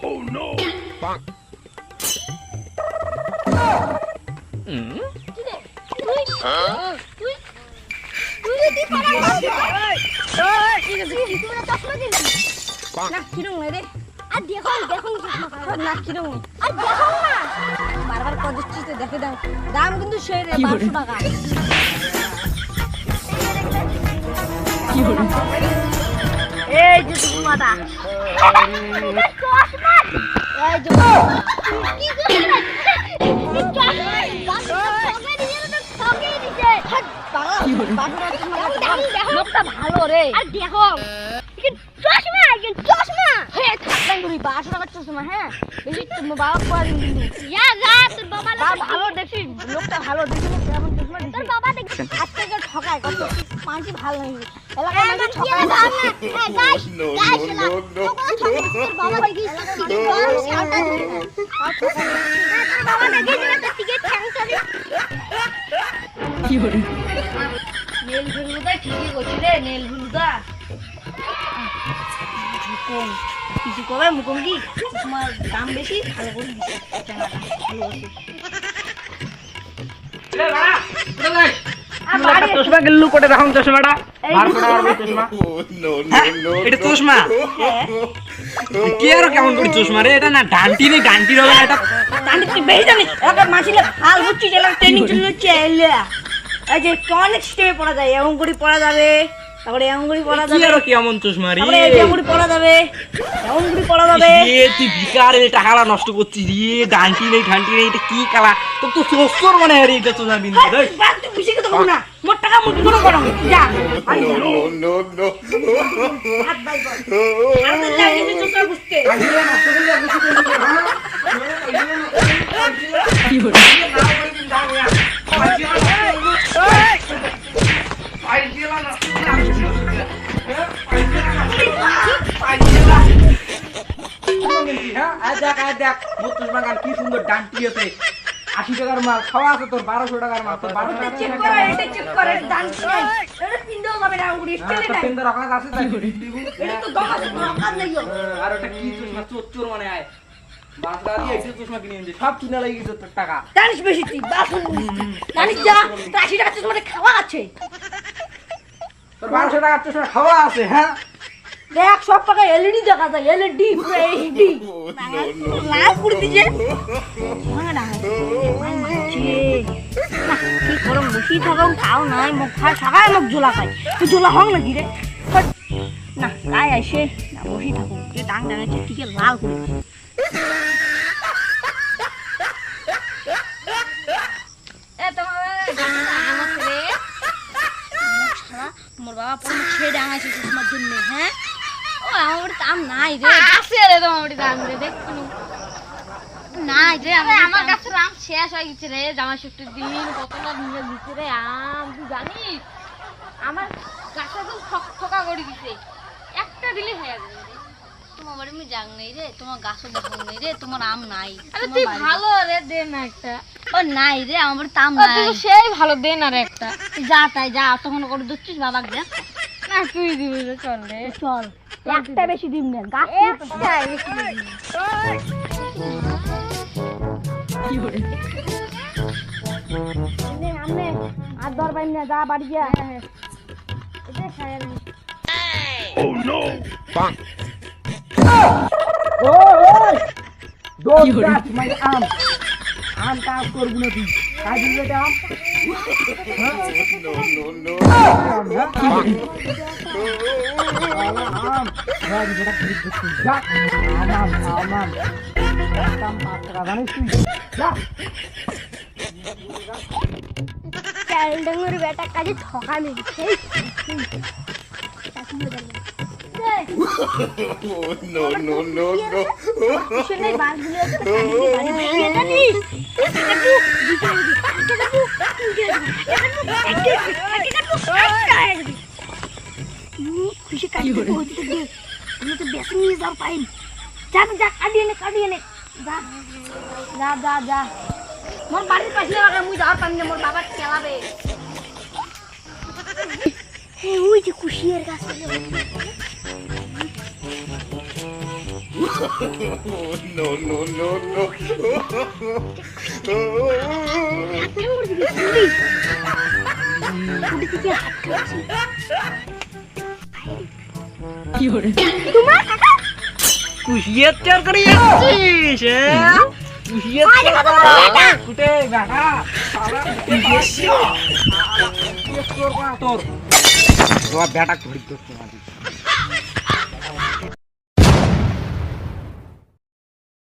Oh no! Bonk. বারবার কদিচ্ছিস দেখে দাও দাম কিন্তু সেই 500 টাকা এই যে তোমাটা এই যে কি লোকটা ভালো রে আর দেখো চশমা চশমা হ্যাঁ থাকবেন করি 500 টাকার চশমা হ্যাঁ বেশি তোমার বাবা পড়া কিন্তু ইয়া যা তোর বাবা ভালো দেখি লোকটা ভালো দেখি কেমন চশমা তোর বাবা দেখি আজ থেকে ঠকায় কত পাঁচই ভালো নেই এলাকা মানে ঠকায় না হ্যাঁ গাইস গাইস তোর বাবা দেখি বাবা দেখি তো টিকেট ক্যান্সেল কি হলো নেল গুলুদা ঠিকই করছিস রে নেল গুলুদা কোন কিছু কবে মুকঙ্গি তোমার দাম বেশি ভালো করে দিছে চানাটা ভালো আছে রে বাড়া কোথায় যাই আমার চশমা গেলু কোটে রাখুন চশমাটা বার করে আর চশমা No, এটা চশমা কি আর কেমন করে চশমা রে এটা না ডান্টি নেই ডান্টি হবে না এটা ডান্টি তুই বেশি জানিস এলাকার মাছিলে হাল বুঝছি এলাকা ট্রেনিং জন্য চাইলে এই যে অনেক স্টেপে পড়া যায় এমন করে পড়া যাবে তারপরে এমন করে পড়া যাবে কি আর কেমন চশমা রে তারপরে এমন করে পড়া যাবে এমন করে পড়া যাবে এ তুই বিকারে টাকালা নষ্ট করছিস রে ডান্টি নেই ঠান্টি নেই এটা কি কালা তোর তো সস্তর মনে হয় রে এটা চশমা বিন্দু রে বাদ তুই বেশি কথা বল না মোর টাকা মুঠি করে করো যা no, no. হাত বাই বল আর তো লাগে তুই চশমা বুঝতে কি হলো কি সুন্দর ডান্টি আছে 80 টাকার মাল খাওয়া আছে তোর 1200 টাকার মাল তোর 1200 টাকা চেক করে এটা চেক করে ডান্স নাই এটা পিন্দাও যাবে না আঙ্গুরি স্টেলে নাই পেন্দার রাখা আছে তাই এটা তো দম আছে দরকার নাই আর ওটা কি চশমা চোর মানে আয় বাসরা দিয়ে এই চশমা কিনে এনেছে সব কিনা লাগি গেছে তোর টাকা জানিস বেশি তুই বাস জানিস যা 80 টাকা চশমা খাওয়া আছে তোর 1200 টাকার চশমা খাওয়া আছে হ্যাঁ দেখ সব টাকা এলইডি দেখা যায় এলইডি এইচডি লাভ করে দিছে মানে না কি করম বসি থাকাও খাও নাই মুখ খায় থাকায় মুখ ঝোলা খায় তুই ঝোলা হং নাকি রে না তাই আইসে না বসি থাকো যে টাং টাঙাচ্ছে টিকে লাল করে মোর বাবা পড়ে ছেড়ে ডাঙাইছে তোমার জন্য হ্যাঁ ও আমার দাম নাই রে আছে রে তোমার দাম রে দেখুন নাই রে আমার কাছে আম শেষ হয়ে গেছে রে জামা ষষ্ঠীর দিন কতটা নিয়ে দিচ্ছে রে আম তুই জানিস আমার গাছটা তো ঠকা করে দিছে একটা দিলে হয়ে যাবে রে তোমার বাড়ি আমি জাং নেই রে তোমার গাছও দেখো নেই রে তোমার আম নাই আরে তুই ভালো রে দে না একটা ও নাই রে আমার বাড়ি আম নাই তুই সেই ভালো দে না রে একটা যা তাই যা তখন করে দিচ্ছিস বাবাকে যা না তুই দিবি রে চল রে চল একটা বেশি দিম না গাছ একটা বেশি দিম কি হরে নে আমনে আর দর বাইন না যা বাড়ি যা এটা খায়াল Oh no! Bonk. ওই দোষ গাছ মানে আম আম কাজ করবি না তুই কাজ দিবি এটা আম No. আম রাজ যেটা খুব দুঃখ যা আম কাম পাঁচ টাকা জানিস তুই যা চাইল্ডের বেটা কাজে ঠকা মেরেছে No. শুনে বাসগুলো এটা নি খুশি কাটি হচ্ছে দে তুমি তো বেশি নিয়ে যাও পাইন যা কাটিয়ে নে যা মোর বাড়ির পাশে লাগা মুই যাওয়ার পাইন না মোর বাবা খেলাবে ওই যে খুশির গাছ no, no, no, no. कुशियत करी याचीस कुशियत कुठे बेटा তোর বেটা ধরি তোর